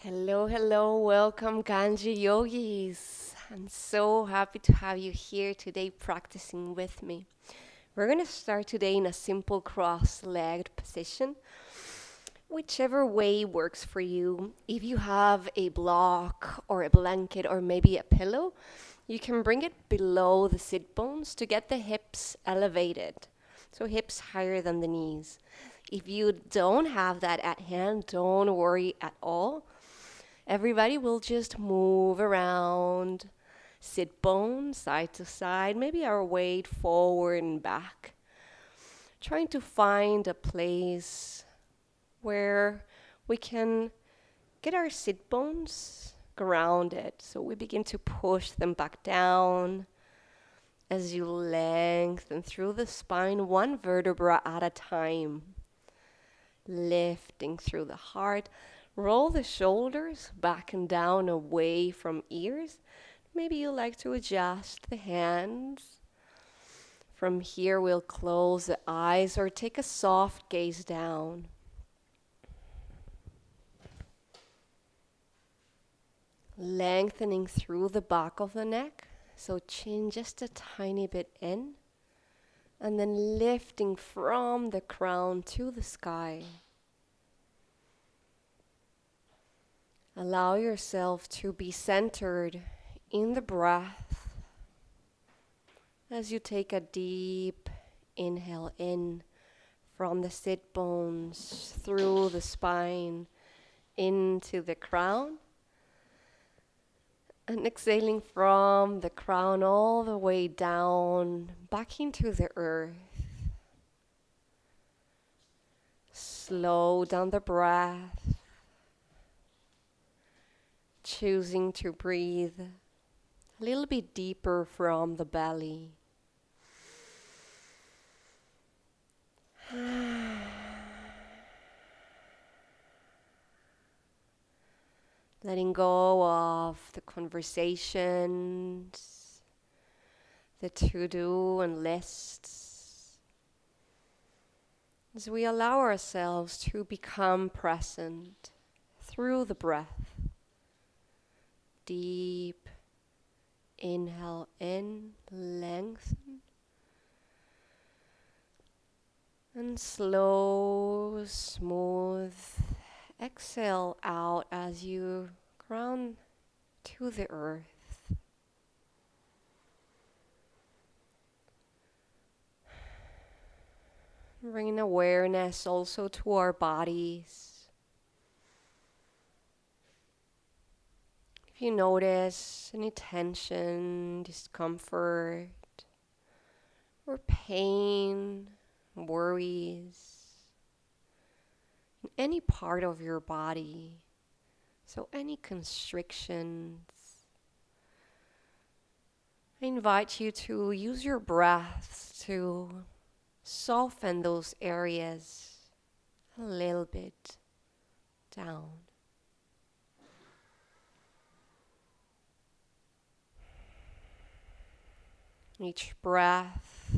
Hello, hello, welcome Ganja Yogis. I'm so happy to have you here today practicing with me. We're going to start today in a simple cross-legged position, whichever way works for you. If you have a block or a blanket or maybe a pillow, you can bring it below the sit bones to get the hips elevated. So hips higher than the knees. If you don't have that at hand, don't worry at all. Everybody will just move around, sit bones side to side, maybe our weight forward and back. Trying to find a place where we can get our sit bones grounded. So we begin to push them back down as you lengthen through the spine, one vertebra at a time. Lifting through the heart. Roll the shoulders back and down away from ears. Maybe you like to adjust the hands. From here, we'll close the eyes or take a soft gaze down. Lengthening through the back of the neck. So chin just a tiny bit in. And then lifting from the crown to the sky. Allow yourself to be centered in the breath as you take a deep inhale in from the sit bones through the spine into the crown, and exhaling from the crown all the way down back into the earth. Slow down the breath. Choosing to breathe a little bit deeper from the belly. Letting go of the conversations, the to-do and lists. As we allow ourselves to become present through the breath. Deep inhale in, lengthen. And slow, smooth exhale out as you ground to the earth. Bringing awareness also to our bodies. If you notice any tension, discomfort, or pain, worries, in any part of your body, so any constrictions, I invite you to use your breaths to soften those areas a little bit down. Each breath,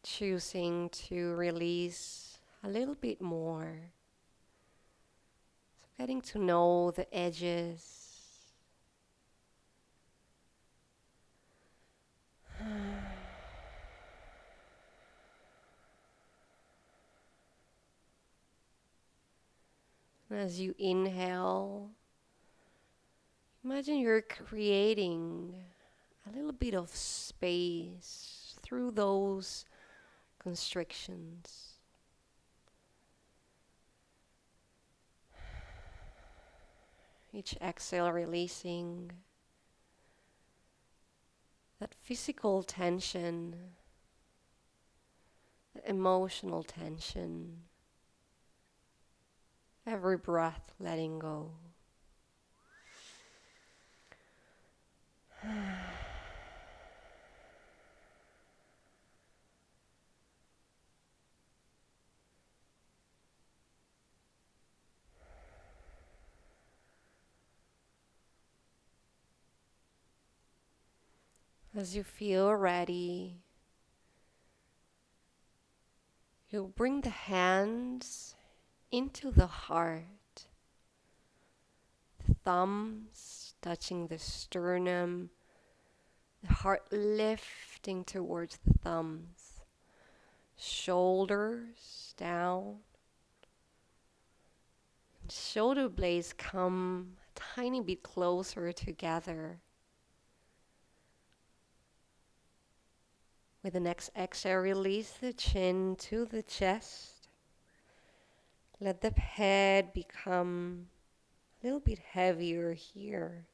choosing to release a little bit more. So getting to know the edges. As you inhale, imagine you're creating a little bit of space through those constrictions. Each exhale releasing that physical tension, that emotional tension. Every breath letting go. As you feel ready, you bring the hands into the heart. The thumbs touching the sternum, the heart lifting towards the thumbs, shoulders down. Shoulder blades come a tiny bit closer together. With the next exhale, release the chin to the chest. Let the head become a little bit heavier here.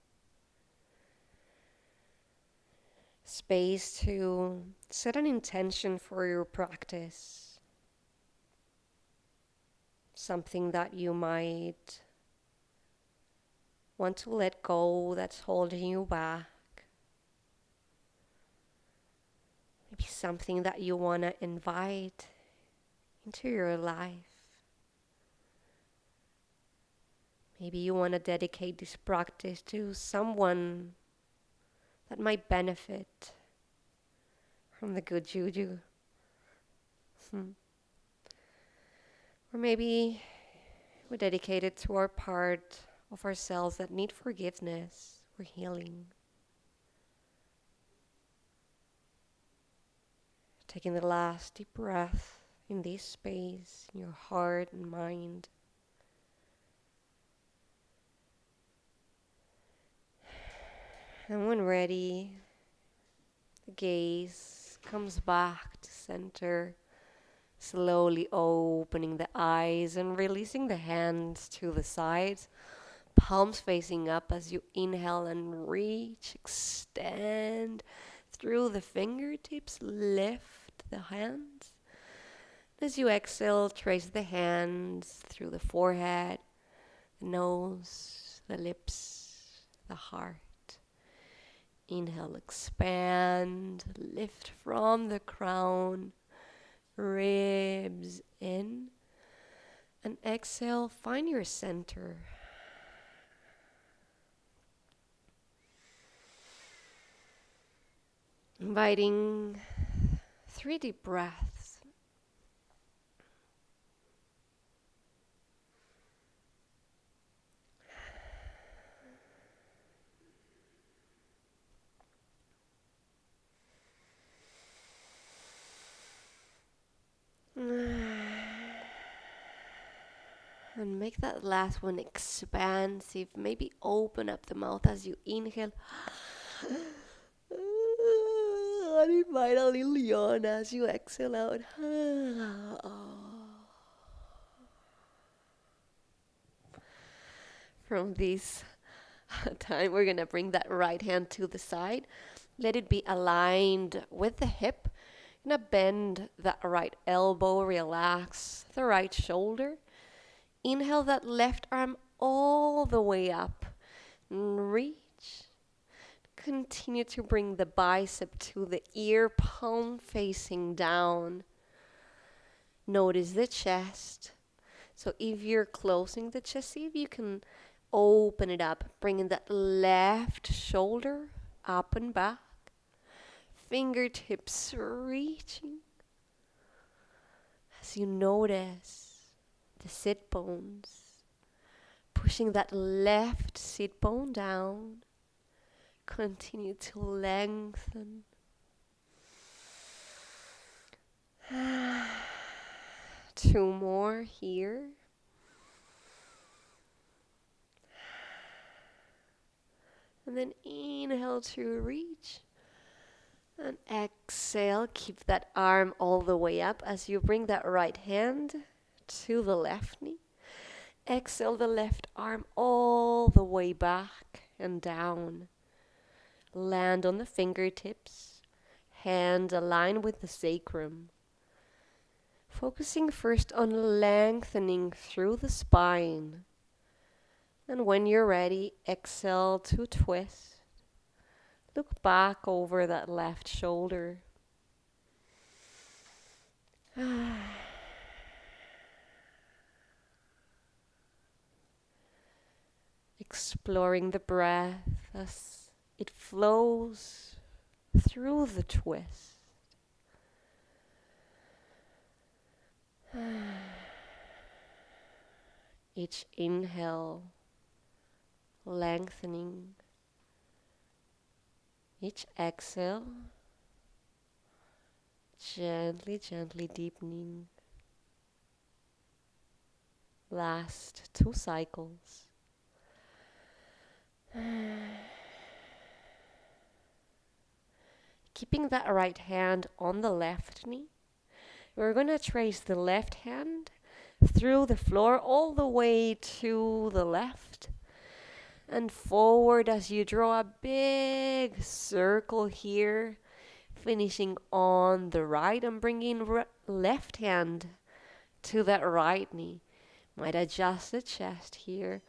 Space to set an intention for your practice. Something that you might want to let go that's holding you back. Maybe something that you want to invite into your life. Maybe you want to dedicate this practice to someone that might benefit from the good juju. Or maybe we dedicate it to our part of ourselves that need forgiveness or healing. Taking the last deep breath in this space, in your heart and mind. And when ready, the gaze comes back to center, slowly opening the eyes and releasing the hands to the sides, palms facing up as you inhale and reach, extend through the fingertips, lift the hands. As you exhale, trace the hands through the forehead, the nose, the lips, the heart. Inhale, expand, lift from the crown, ribs in, and exhale, find your center. Inviting 3 deep breaths. And make that last one expansive. Maybe open up the mouth as you inhale. And invite a little yawn as you exhale out. From this time, we're going to bring that right hand to the side. Let it be aligned with the hip. You're going to bend that right elbow, relax the right shoulder. Inhale that left arm all the way up. Reach. Continue to bring the bicep to the ear, palm facing down. Notice the chest. So if you're closing the chest, see if you can open it up, bringing that left shoulder up and back. Fingertips reaching. As you notice the sit bones, pushing that left sit bone down. Continue to lengthen. 2 more here. And then inhale to reach. And exhale, keep that arm all the way up as you bring that right hand to the left knee. Exhale the left arm all the way back and down. Land on the fingertips, hand aligned with the sacrum. Focusing first on lengthening through the spine. And when you're ready, exhale to twist. Look back over that left shoulder. Exploring the breath as it flows through the twist. Each inhale, lengthening. Each exhale, gently, gently deepening. Last 2 cycles. Keeping that right hand on the left knee, we're going to trace the left hand through the floor all the way to the left and forward as you draw a big circle here, finishing on the right and bringing left hand to that right knee. Might adjust the chest here,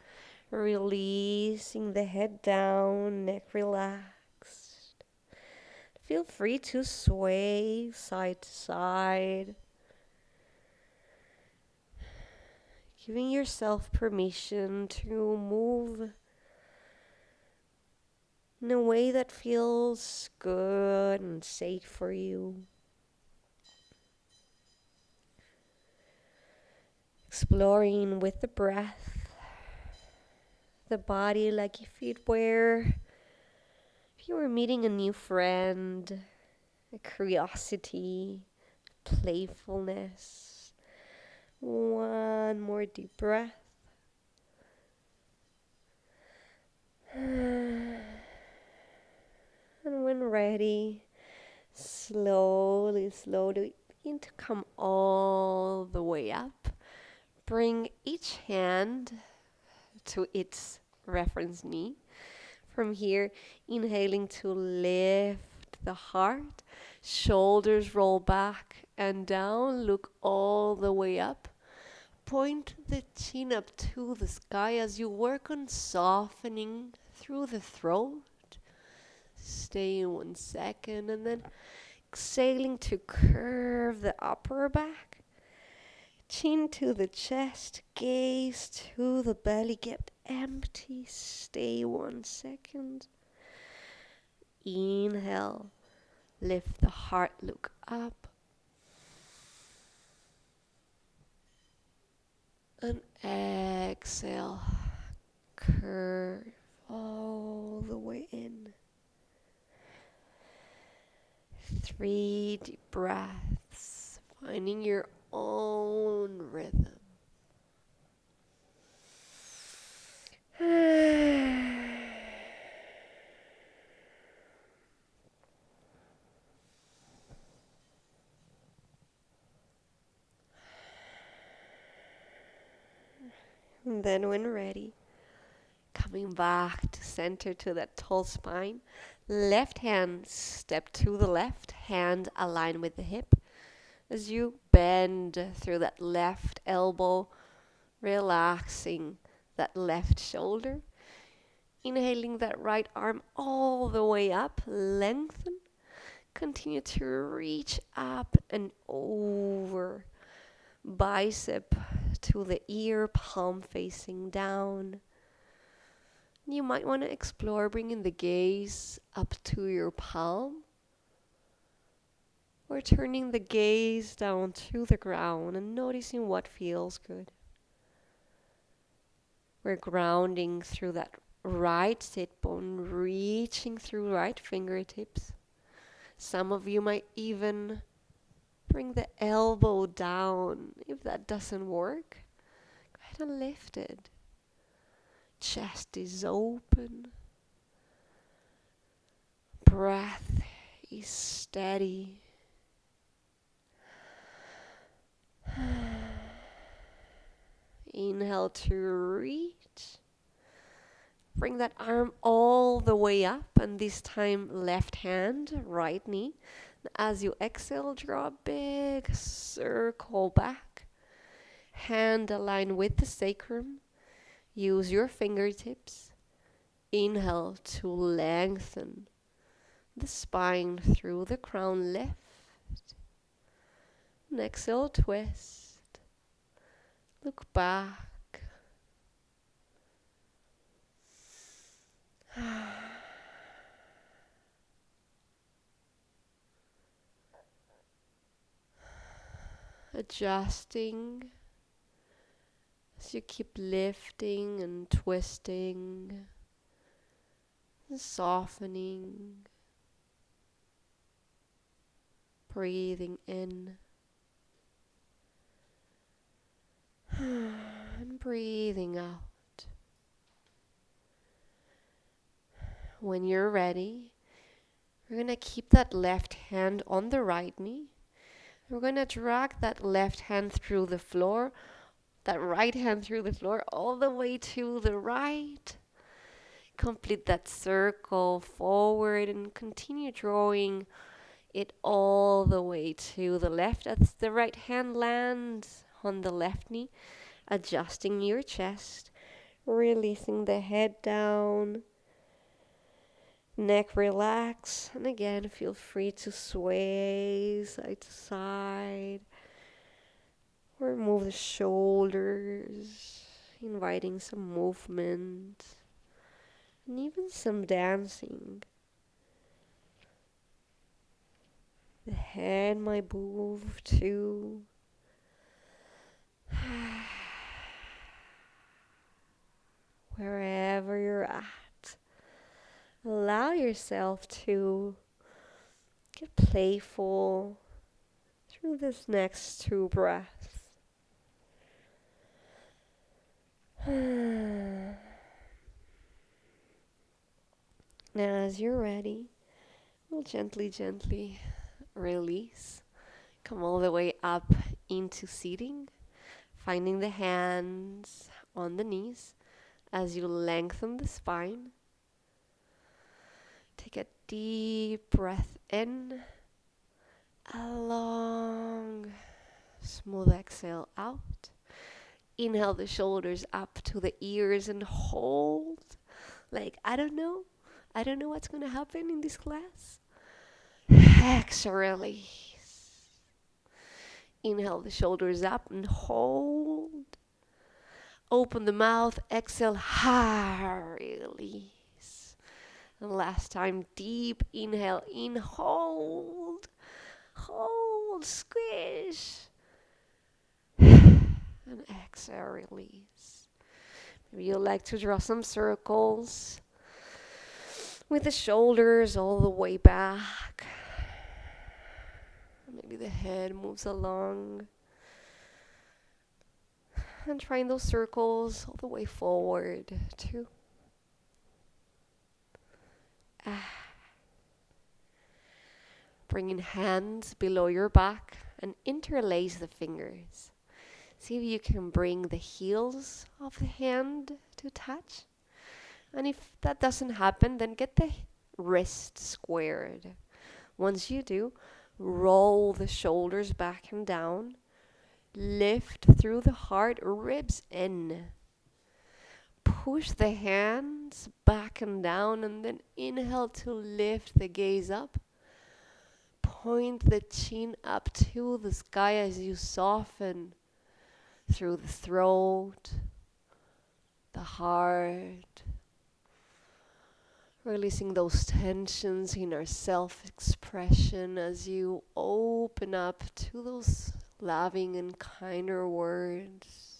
releasing the head down, neck relaxed. Feel free to sway side to side, giving yourself permission to move in a way that feels good and safe for you. Exploring with the breath, the body, like if you were meeting a new friend, a curiosity, playfulness. One more deep breath. And when ready, slowly begin to come all the way up. Bring each hand to its reference knee. From here, inhaling to lift the heart, shoulders roll back and down, look all the way up. Point the chin up to the sky as you work on softening through the throat. Stay in 1 second and then exhaling to curve the upper back. Chin to the chest, gaze to the belly, get empty. Stay 1 second. Inhale, lift the heart, look up. And exhale, curve all the way in. 3 deep breaths, finding your own rhythm. And then when ready, coming back to center, to that tall spine. Left hand step to the left, hand align with the hip. As you bend through that left elbow, relaxing that left shoulder. Inhaling that right arm all the way up, lengthen. Continue to reach up and over. Bicep to the ear, palm facing down. You might want to explore bringing the gaze up to your palm or turning the gaze down to the ground and noticing what feels good. We're grounding through that right sit bone, reaching through right fingertips. Some of you might even bring the elbow down. If that doesn't work, go ahead and lift it. Chest is open. Breath is steady. Inhale to reach. Bring that arm all the way up, and this time left hand, right knee. As you exhale, draw a big circle back. Hand aligned with the sacrum. Use your fingertips. Inhale to lengthen the spine through the crown, lift. And exhale, twist. Look back. Adjusting As you keep lifting and twisting and softening, breathing in and breathing out. When you're ready, we're going to keep that left hand on the right knee. We're going to drag that left hand through the floor, that right hand through the floor, all the way to the right. Complete that circle forward and continue drawing it all the way to the left as the right hand lands on the left knee, adjusting your chest, releasing the head down, neck relax, and again feel free to sway side to side or move the shoulders, inviting some movement and even some dancing. The head might move too. Wherever you're at, allow yourself to get playful through this next 2 breaths. Now, as you're ready, we'll gently release. Come all the way up into seating, finding the hands on the knees as you lengthen the spine. Take a deep breath in, a long, smooth exhale out. Inhale the shoulders up to the ears and hold. Like, I don't know what's going to happen in this class. Exhale, release. Inhale the shoulders up and hold. Open the mouth, exhale, release. And last time, deep inhale, in, hold, squish. And exhale, release. Maybe you'd like to draw some circles with the shoulders all the way back. Maybe the head moves along. And trying those circles all the way forward too. Bringing hands below your back and interlace the fingers. See if you can bring the heels of the hand to touch. And if that doesn't happen, then get the wrist squared. Once you do, roll the shoulders back and down. Lift through the heart, ribs in. Push the hands back and down, and then inhale to lift the gaze up. Point the chin up to the sky as you soften through the throat, the heart, releasing those tensions in our self-expression as you open up to those loving and kinder words.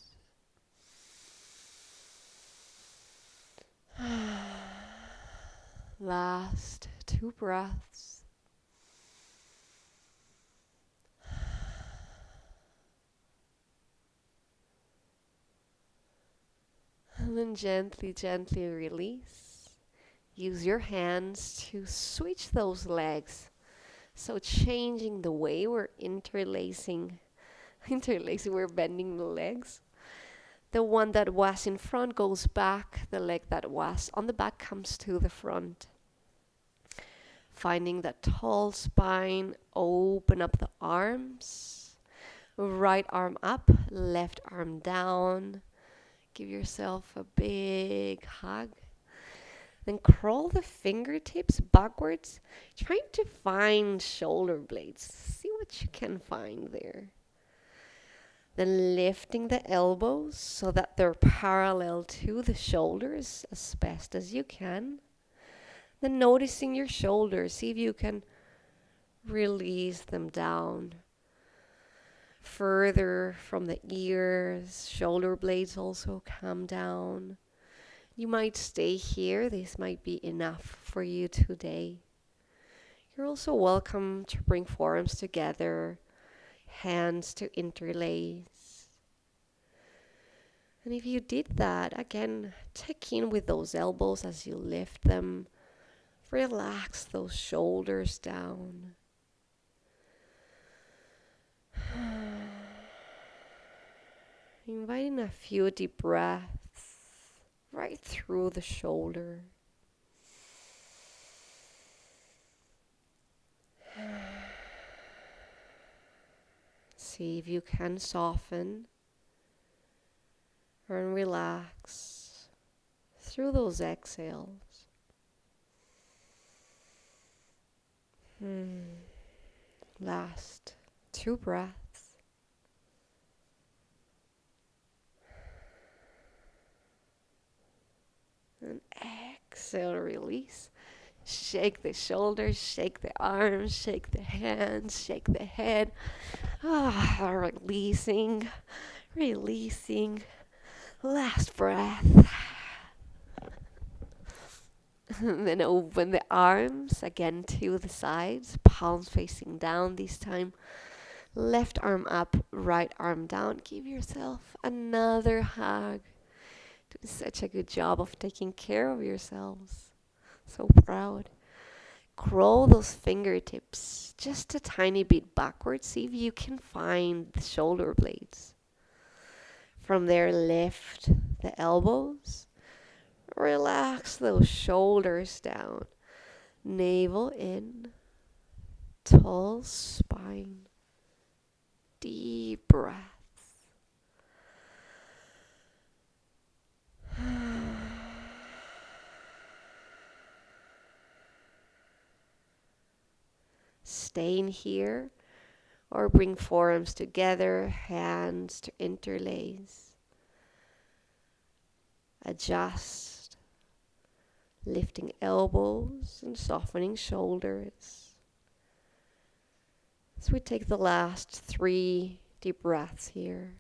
Last 2 breaths. And then gently release. Use your hands to switch those legs. So changing the way we're interlacing, we're bending the legs. The one that was in front goes back. The leg that was on the back comes to the front. Finding that tall spine, open up the arms. Right arm up, left arm down. Give yourself a big hug. Then crawl the fingertips backwards, trying to find shoulder blades. See what you can find there. Then lifting the elbows so that they're parallel to the shoulders as best as you can. Then noticing your shoulders, see if you can release them down. Further from the ears, shoulder blades also come down. You might stay here. This might be enough for you today. You're also welcome to bring forearms together, hands to interlace. And if you did that, again, check in with those elbows as you lift them. Relax those shoulders down. Inviting a few deep breaths right through the shoulder. See if you can soften and relax through those exhales. Last 2 breaths. And exhale, release. Shake the shoulders, shake the arms, shake the hands, shake the head. Releasing, releasing. Last breath. And then open the arms again to the sides, palms facing down this time. Left arm up, right arm down. Give yourself another hug. Doing such a good job of taking care of yourselves. So proud. Curl those fingertips just a tiny bit backwards. See if you can find the shoulder blades. From there, lift the elbows. Relax those shoulders down. Navel in. Tall spine. Deep breaths. Stay in here or bring forearms together, hands to interlace. Adjust, lifting elbows and softening shoulders. As we take the last 3 deep breaths here.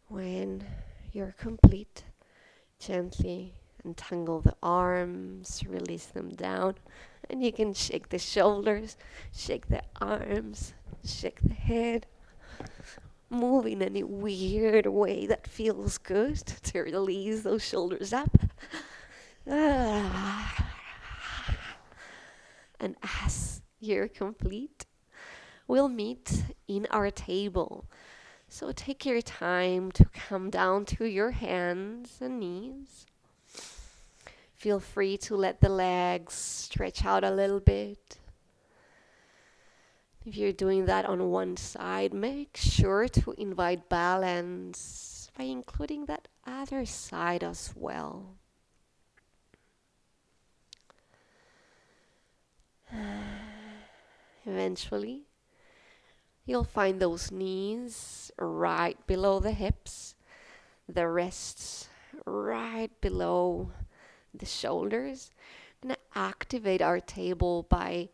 When you're complete, gently untangle the arms, release them down, and you can shake the shoulders, shake the arms, shake the head. Move in any weird way that feels good to release those shoulders up. And as you're complete, we'll meet in our table. So take your time to come down to your hands and knees. Feel free to let the legs stretch out a little bit. If you're doing that on one side, make sure to invite balance by including that other side as well. Eventually, you'll find those knees right below the hips, the wrists right below the shoulders. I'm going to activate our table by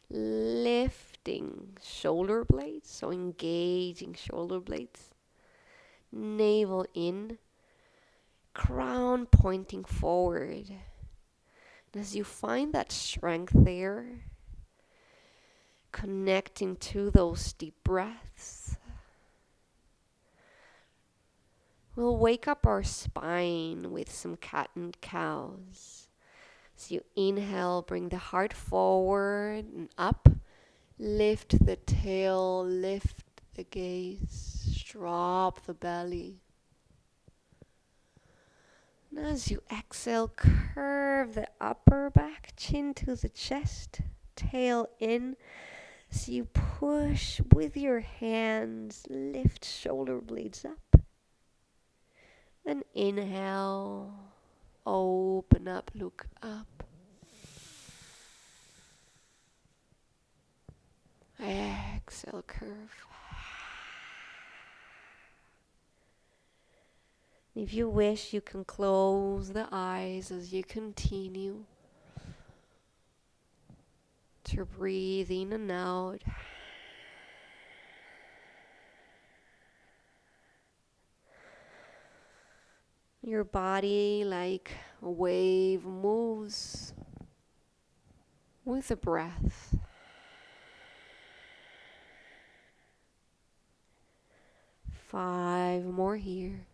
lifting shoulder blades, so engaging shoulder blades. Navel in, crown pointing forward. And as you find that strength there, connecting to those deep breaths, we'll wake up our spine with some cat and cows. As you inhale, bring the heart forward and up. Lift the tail, lift the gaze, drop the belly. And as you exhale, curve the upper back, chin to the chest, tail in. As you push with your hands, lift shoulder blades up. Then inhale, open up, look up. Exhale, curve. If you wish, you can close the eyes as you continue to breathe in and out. Your body, like a wave, moves with the breath. Five more here.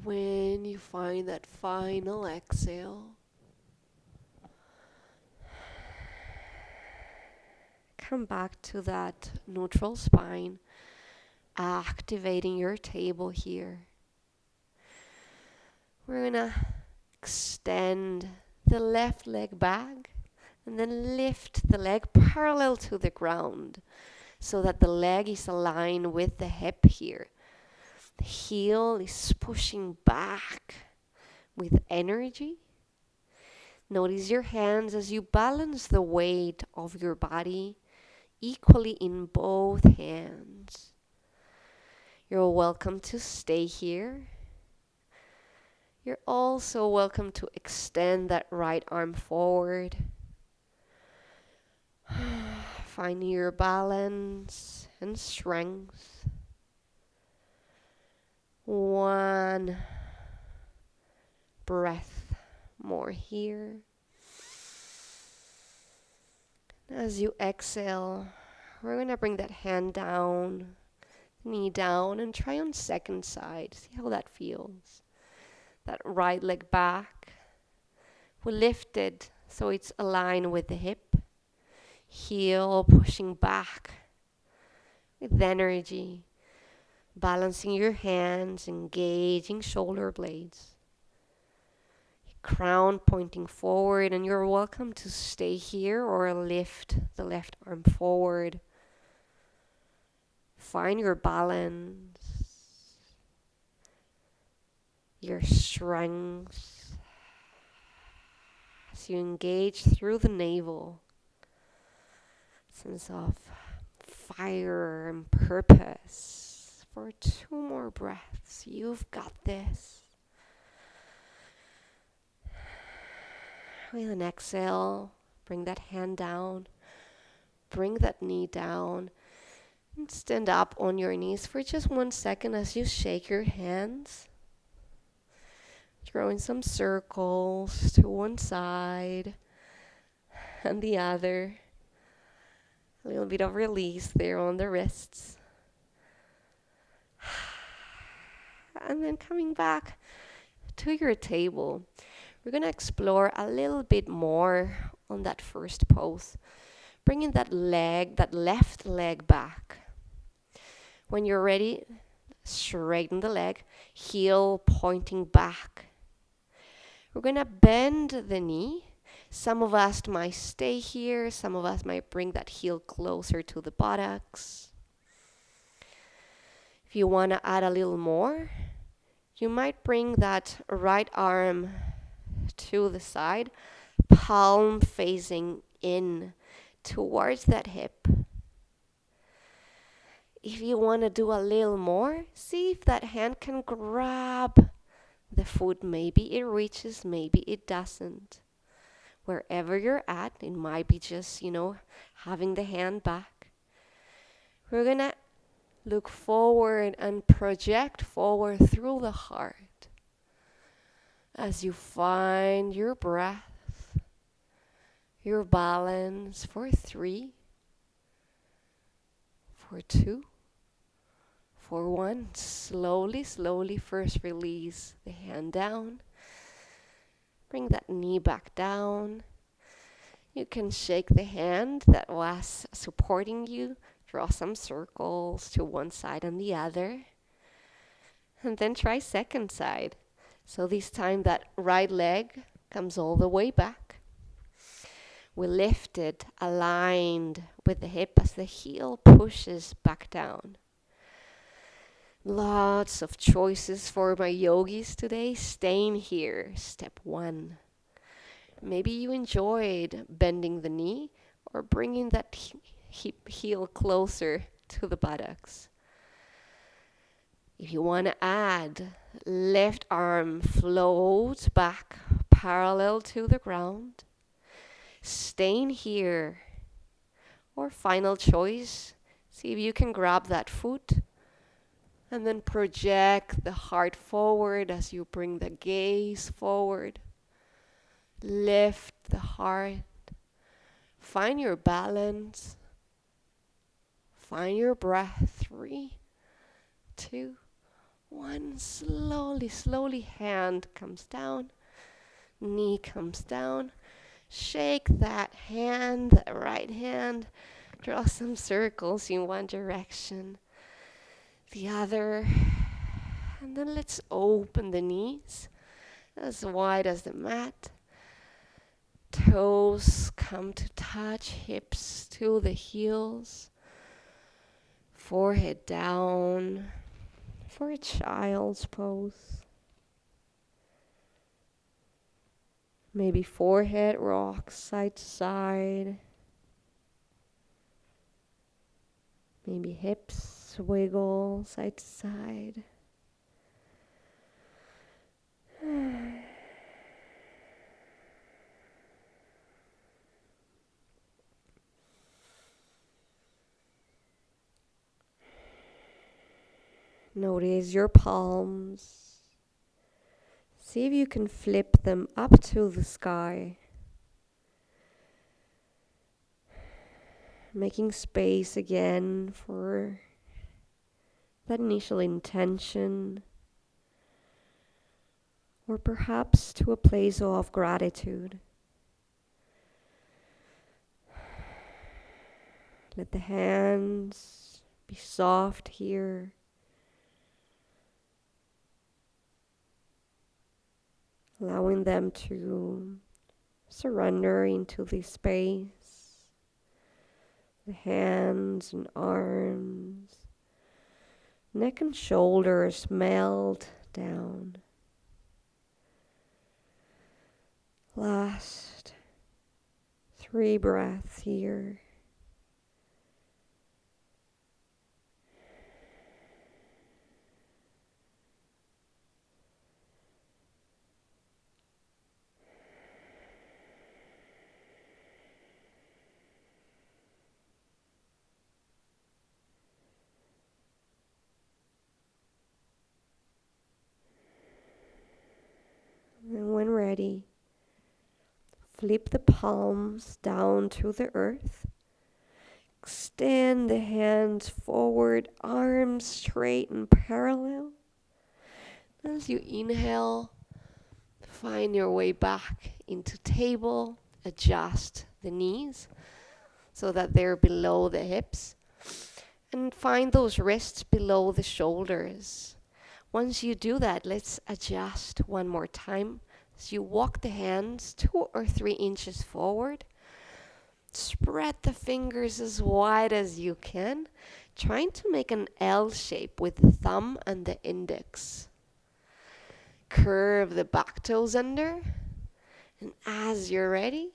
When you find that final exhale, come back to that neutral spine, activating your table here. We're gonna extend the left leg back and then lift the leg parallel to the ground so that the leg is aligned with the hip here. The heel is pushing back with energy. Notice your hands as you balance the weight of your body equally in both hands. You're welcome to stay here. You're also welcome to extend that right arm forward. Finding your balance and strength. One breath more here. As you exhale, we're going to bring that hand down, knee down, and try on second side. See how that feels. That right leg back. We lift it so it's aligned with the hip. Heel pushing back with energy. Balancing your hands, engaging shoulder blades. Crown pointing forward, and you're welcome to stay here or lift the left arm forward. Find your balance, your strength as you engage through the navel. Sense of fire and purpose. For 2 more breaths, you've got this. With an exhale, bring that hand down, bring that knee down, and stand up on your knees for just 1 second as you shake your hands. Drawing some circles to one side and the other. A little bit of release there on the wrists. And then coming back to your table. We're going to explore a little bit more on that first pose. Bringing that left leg back. When you're ready, straighten the leg, heel pointing back. We're going to bend the knee. Some of us might stay here. Some of us might bring that heel closer to the buttocks. If you want to add a little more, you might bring that right arm to the side, palm facing in towards that hip. If you want to do a little more, see if that hand can grab the foot. Maybe it reaches, maybe it doesn't. Wherever you're at, it might be just, having the hand back. We're going to look forward and project forward through the heart. As you find your breath, your balance for 3, for 2, For one, slowly, slowly first release the hand down. Bring that knee back down. You can shake the hand that was supporting you. Draw some circles to one side and the other. And then try second side. So this time that right leg comes all the way back. We lift it aligned with the hip as the heel pushes back down. Lots of choices for my yogis today. Staying here, step 1. Maybe you enjoyed bending the knee or bringing that heel closer to the buttocks. If you want to add, left arm floats back parallel to the ground. Staying here. Or final choice, see if you can grab that foot and then project the heart forward as you bring the gaze forward. Lift the heart. Find your balance. Find your breath. 3, 2, 1. Slowly, slowly, hand comes down. Knee comes down. Shake that hand, that right hand. Draw some circles in one direction, the other. And then let's open the knees as wide as the mat. Toes come to touch, hips to the heels. Forehead down for a child's pose. Maybe forehead rocks side to side. Maybe hips wiggle side to side. Notice your palms. See if you can flip them up to the sky. Making space again for that initial intention. Or perhaps to a place of gratitude. Let the hands be soft here. Allowing them to surrender into the space. The hands and arms, neck and shoulders melt down. Last 3 breaths here. And when ready, flip the palms down to the earth. Extend the hands forward, arms straight and parallel. As you inhale, find your way back into table. Adjust the knees so that they're below the hips. And find those wrists below the shoulders. Once you do that, let's adjust one more time. As you walk the hands 2 or 3 inches forward, spread the fingers as wide as you can, trying to make an L shape with the thumb and the index. Curve the back toes under, and as you're ready,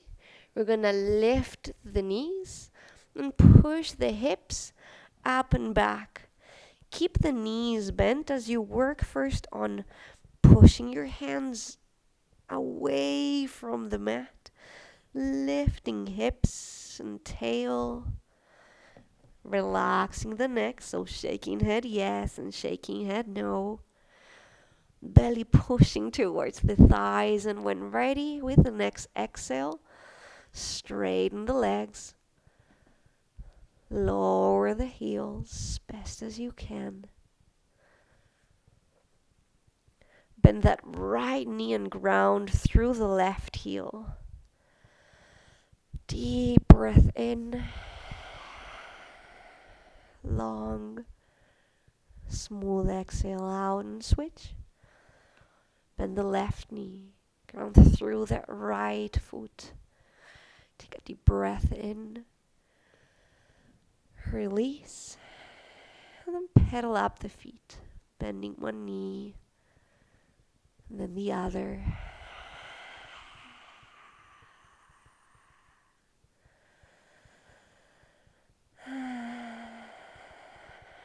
we're gonna lift the knees and push the hips up and back. Keep the knees bent as you work first on pushing your hands away from the mat, lifting hips and tail, relaxing the neck, so shaking head yes and shaking head no. Belly pushing towards the thighs, and when ready, with the next exhale, straighten the legs, lower the heels best as you can. Bend that right knee and ground through the left heel. Deep breath in. Long, smooth exhale out and switch. Bend the left knee. Ground through that right foot. Take a deep breath in. Release. And then pedal up the feet. Bending one knee. And then the other.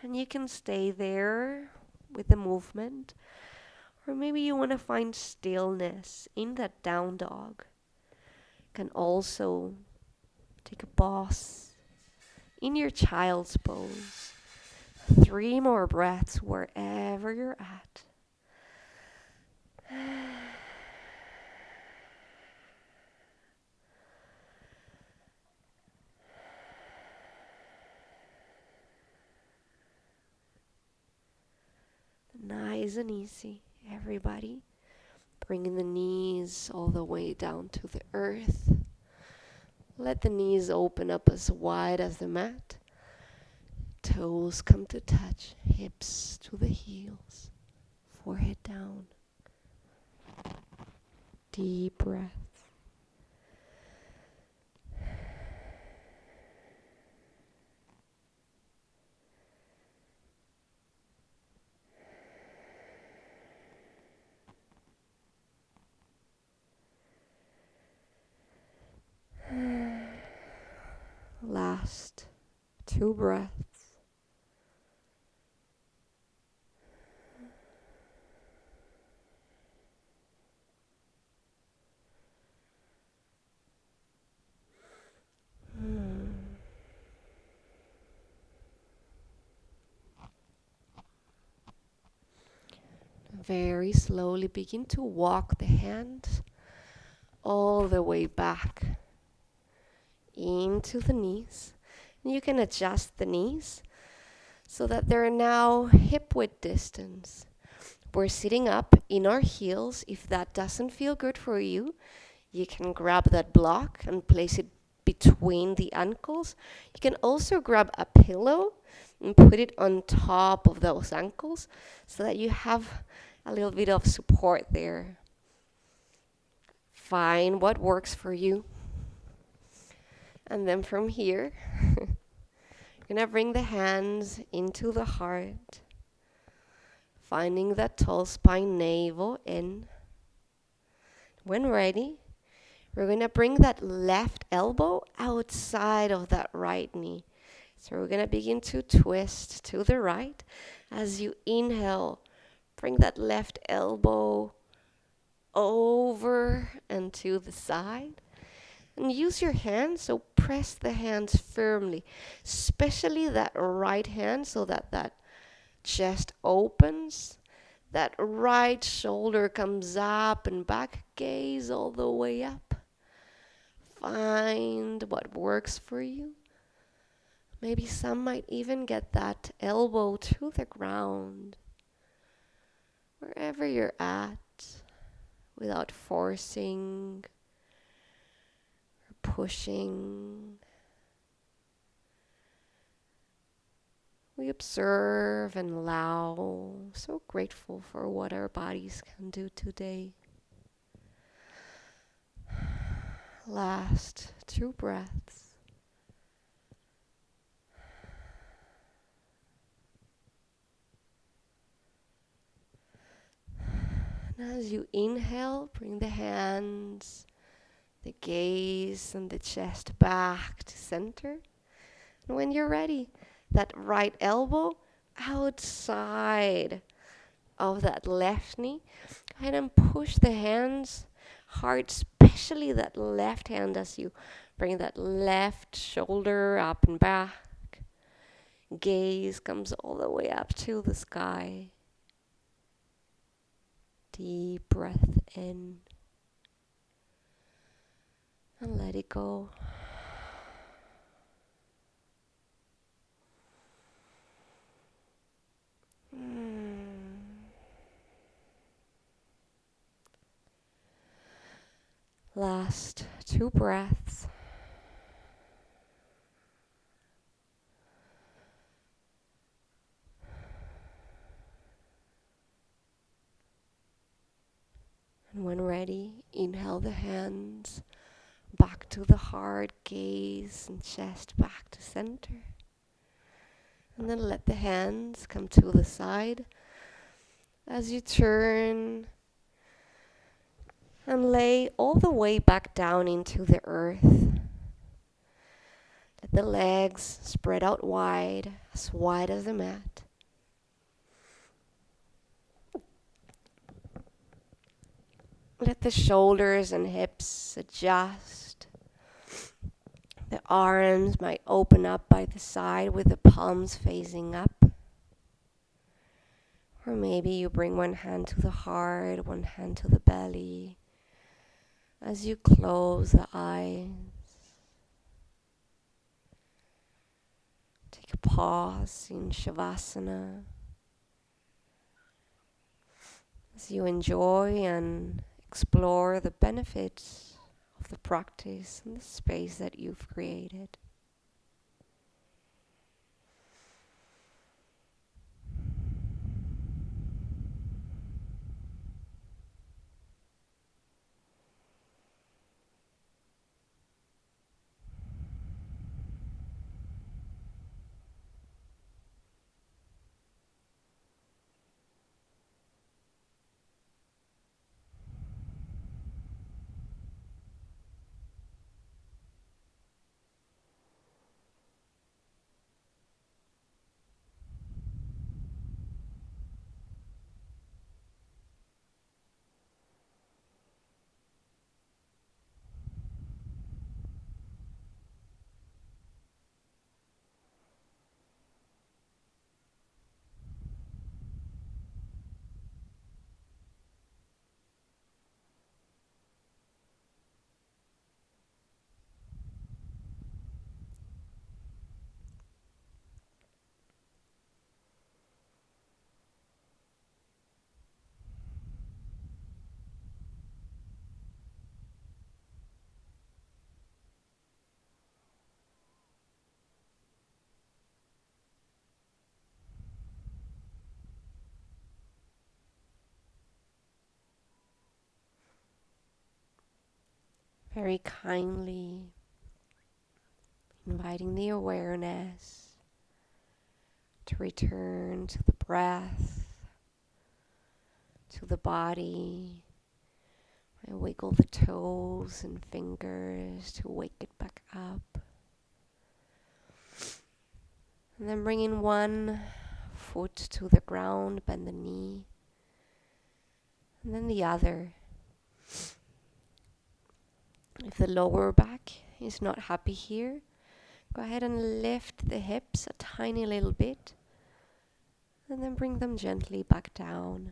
And you can stay there with the movement. Or maybe you want to find stillness in that down dog. Can also take a pause in your child's pose. 3 more breaths wherever you're at. Nice and easy, everybody. Bringing the knees all the way down to the earth. Let the knees open up as wide as the mat. Toes come to touch, hips to the heels, forehead down. Deep breath. Last 2 breaths. Very slowly begin to walk the hands all the way back into the knees. And you can adjust the knees so that they're now hip width distance. We're sitting up in our heels. If that doesn't feel good for you, you can grab that block and place it between the ankles. You can also grab a pillow and put it on top of those ankles so that you have a little bit of support there. Find what works for you. And then from here, you're gonna bring the hands into the heart, finding that tall spine, navel in. When ready, we're gonna bring that left elbow outside of that right knee. So we're gonna begin to twist to the right. As you inhale, bring that left elbow over and to the side. And use your hands, so press the hands firmly, especially that right hand so that that chest opens. That right shoulder comes up and back, gaze all the way up. Find what works for you. Maybe some might even get that elbow to the ground. Wherever you're at, without forcing or pushing. We observe and allow. So grateful for what our bodies can do today. Last 2 breaths. And as you inhale, bring the hands, the gaze, and the chest back to center. And when you're ready, that right elbow outside of that left knee. Go ahead and push the hands hard, especially that left hand as you bring that left shoulder up and back. Gaze comes all the way up to the sky. Deep breath in. And let it go. Last 2 breaths. And when ready, inhale the hands back to the heart, gaze and chest back to center. And then let the hands come to the side as you turn and lay all the way back down into the earth. Let the legs spread out wide as the mat. Let the shoulders and hips adjust. The arms might open up by the side with the palms facing up. Or maybe you bring one hand to the heart, one hand to the belly. As you close the eyes, take a pause in Savasana. As you enjoy and explore the benefits of the practice and the space that you've created. Very kindly inviting the awareness to return to the breath, to the body. I wiggle the toes and fingers to wake it back up. And then bringing one foot to the ground, bend the knee. And then the other. If the lower back is not happy here, go ahead and lift the hips a tiny little bit. And then bring them gently back down.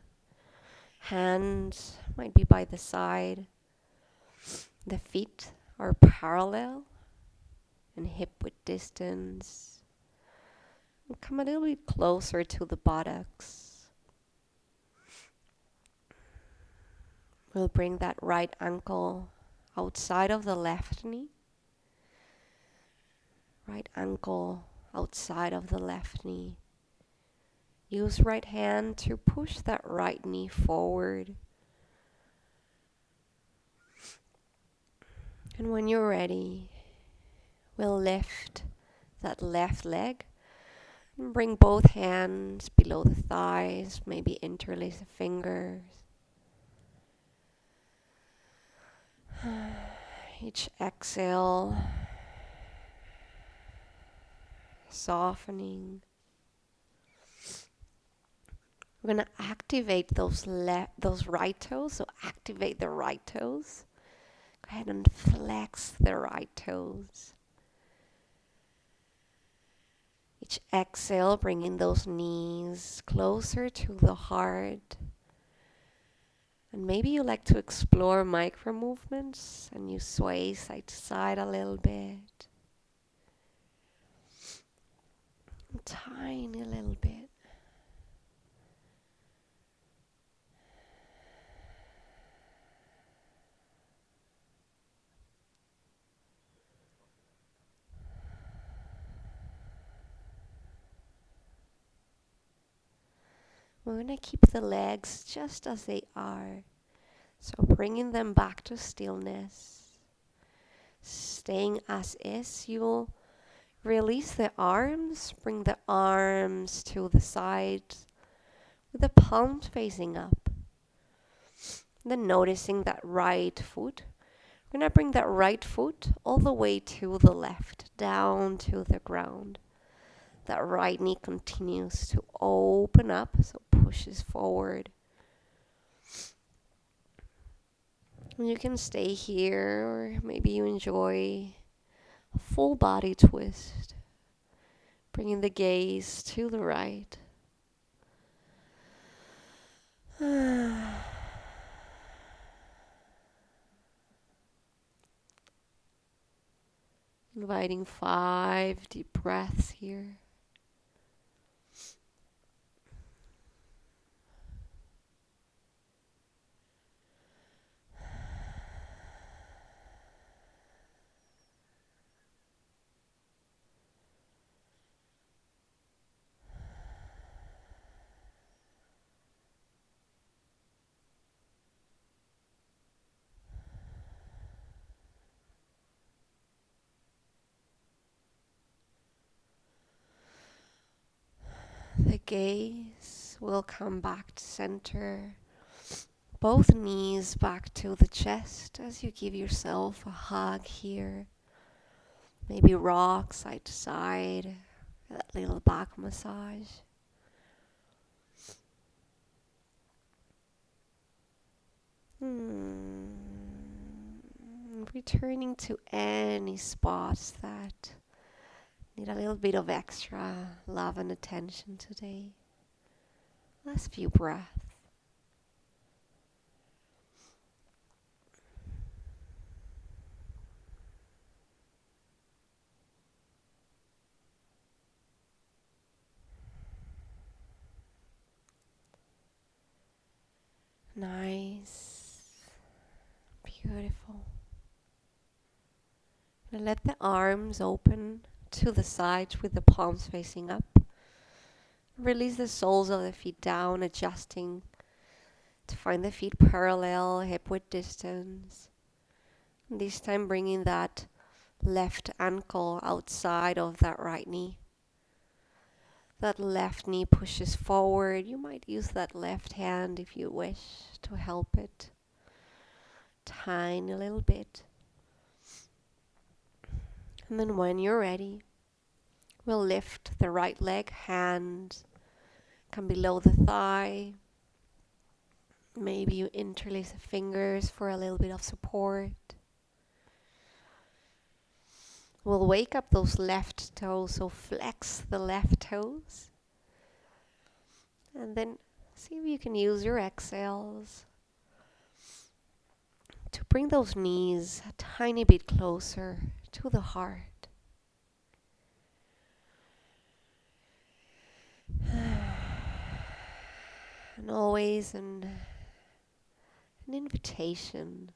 Hands might be by the side. The feet are parallel and hip width distance. And come a little bit closer to the buttocks. We'll bring that right ankle outside of the left knee. Right ankle outside of the left knee. Use right hand to push that right knee forward. And when you're ready, we'll lift that left leg and bring both hands below the thighs, maybe interlace the fingers. Each exhale, softening. We're going to activate those right toes, so activate the right toes. Go ahead and flex the right toes. Each exhale, bringing those knees closer to the heart. And maybe you like to explore micro movements and you sway side to side a little bit. A tiny little bit. We're going to keep the legs just as they are. So bringing them back to stillness. Staying as is, you'll release the arms, bring the arms to the sides with the palms facing up. Then noticing that right foot. We're going to bring that right foot all the way to the left, down to the ground. That right knee continues to open up, so pushes forward. And you can stay here, or maybe you enjoy a full body twist. Bringing the gaze to the right. Inviting 5 deep breaths here. The gaze will come back to center. Both knees back to the chest as you give yourself a hug here. Maybe rock side to side, that little back massage. Returning to any spots that need a little bit of extra love and attention today. Last few breaths. Nice. Beautiful. And let the arms open to the sides with the palms facing up. Release the soles of the feet down, adjusting to find the feet parallel, hip width distance. And this time bringing that left ankle outside of that right knee. That left knee pushes forward. You might use that left hand if you wish to help it. Tiny little bit. And then when you're ready, we'll lift the right leg, hand come below the thigh. Maybe you interlace the fingers for a little bit of support. We'll wake up those left toes, so flex the left toes. And then see if you can use your exhales to bring those knees a tiny bit closer to the heart. And always an invitation.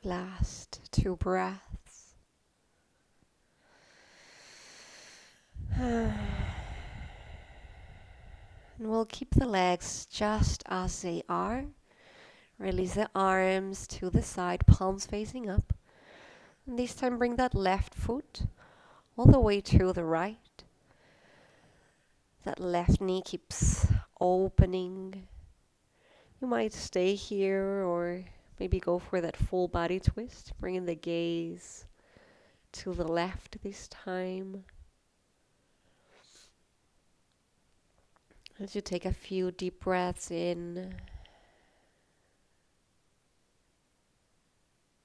Last 2 breaths. And we'll keep the legs just as they are. Release the arms to the side, palms facing up. And this time bring that left foot all the way to the right. That left knee keeps opening. You might stay here or maybe go for that full body twist, bringing the gaze to the left this time. As you take a few deep breaths in,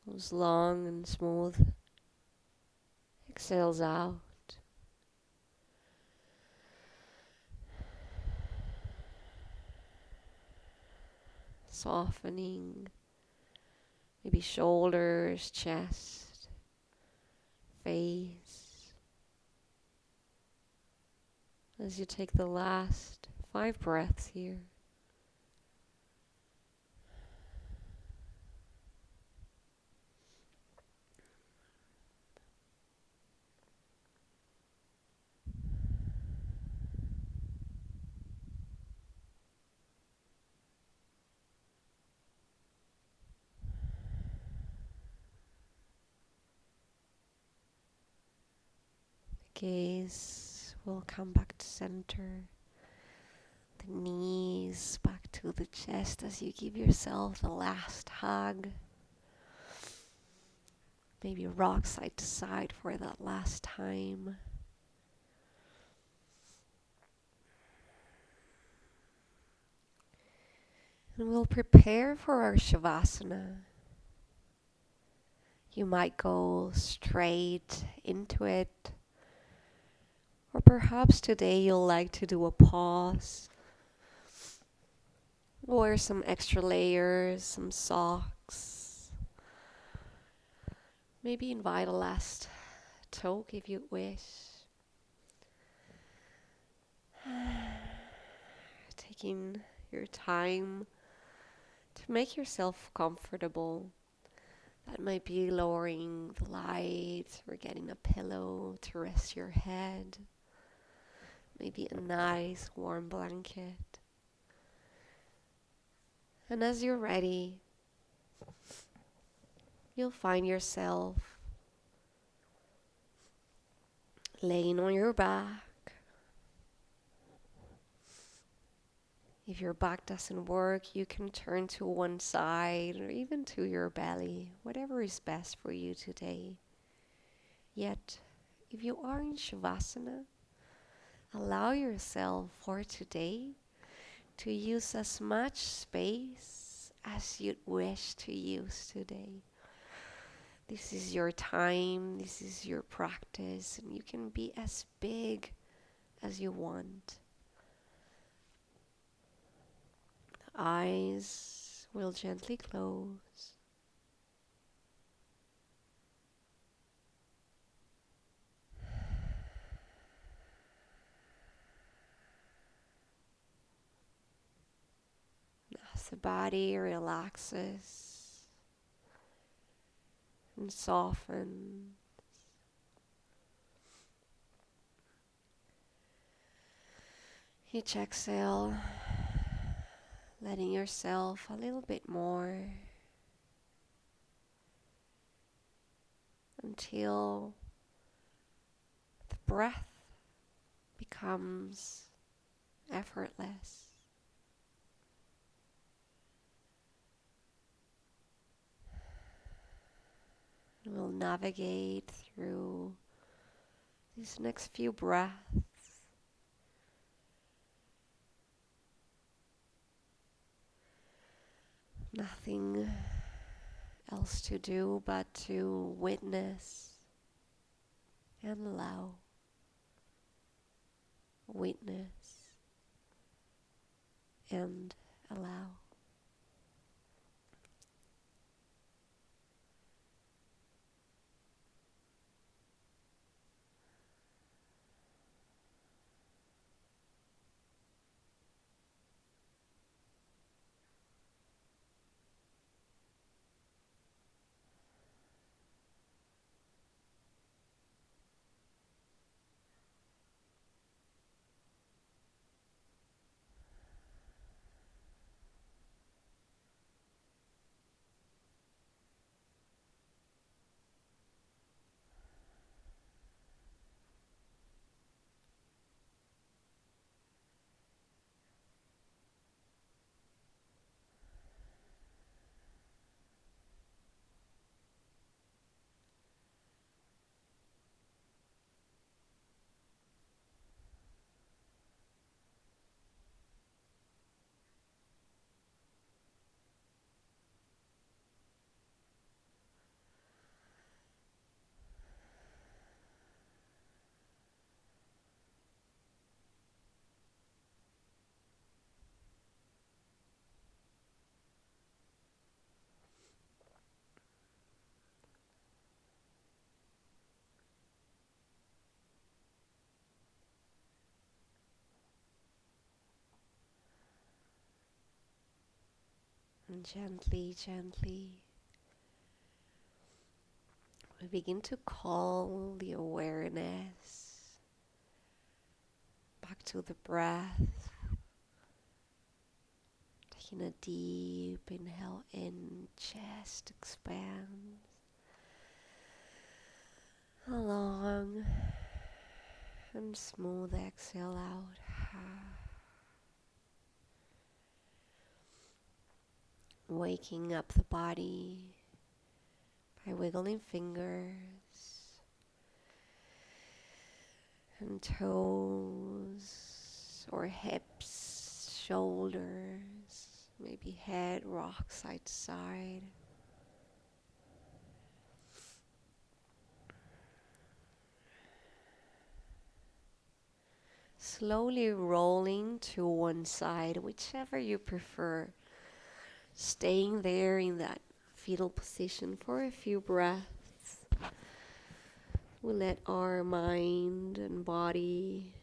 goes long and smooth, exhales out. Softening, maybe shoulders, chest, face. as you take the last 5 breaths here. Gaze will come back to center. The knees back to the chest as you give yourself the last hug. Maybe rock side to side for that last time. And we'll prepare for our Savasana. You might go straight into it. Or perhaps today you'll like to do a pause. Wear some extra layers, some socks. Maybe invite a last talk if you wish. Taking your time to make yourself comfortable. That might be lowering the light or getting a pillow to rest your head. Maybe a nice warm blanket. And as you're ready, you'll find yourself laying on your back. If your back doesn't work, you can turn to one side or even to your belly, whatever is best for you today. Yet, if you are in Savasana, allow yourself for today to use as much space as you'd wish to use today. This is your time, this is your practice, and you can be as big as you want. The eyes will gently close. As the body relaxes and softens, each exhale, letting yourself a little bit more until the breath becomes effortless. And we'll navigate through these next few breaths. Nothing else to do but to witness and allow. Witness and allow. And gently, gently, we begin to call the awareness back to the breath. Taking a deep inhale in, chest expands. A long and smooth exhale out. Waking up the body by wiggling fingers and toes or hips, shoulders, maybe head rock side to side. Slowly rolling to one side, whichever you prefer. Staying there in that fetal position for a few breaths. We let our mind and body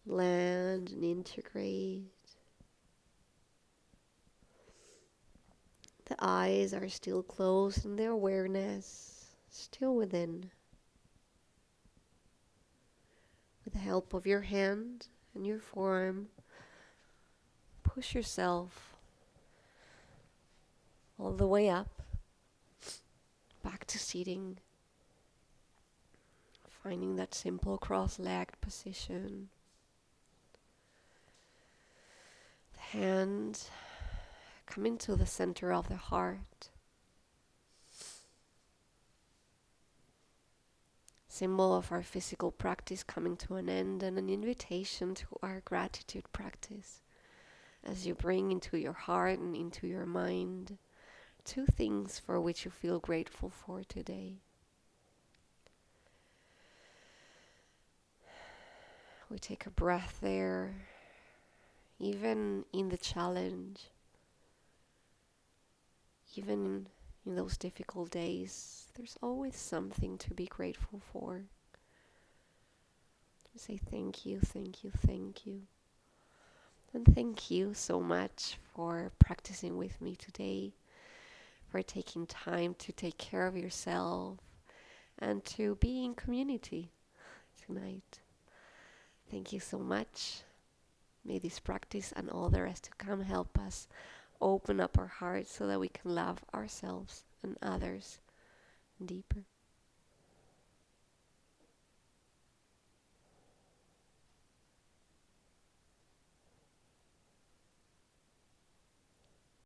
land and integrate. The eyes are still closed and their awareness still within. With the help of your hand and your forearm, push yourself all the way up, back to seating. Finding that simple cross-legged position. The hand coming to the center of the heart. Symbol of our physical practice coming to an end, and an invitation to our gratitude practice. As you bring into your heart and into your mind 2 things for which you feel grateful for today. We take a breath there, even in the challenge, even in those difficult days. There's always something to be grateful for. Say thank you, thank you, thank you. And thank you so much for practicing with me today, for taking time to take care of yourself and to be in community tonight. Thank you so much. May this practice and all the rest to come help us open up our hearts so that we can love ourselves and others deeper.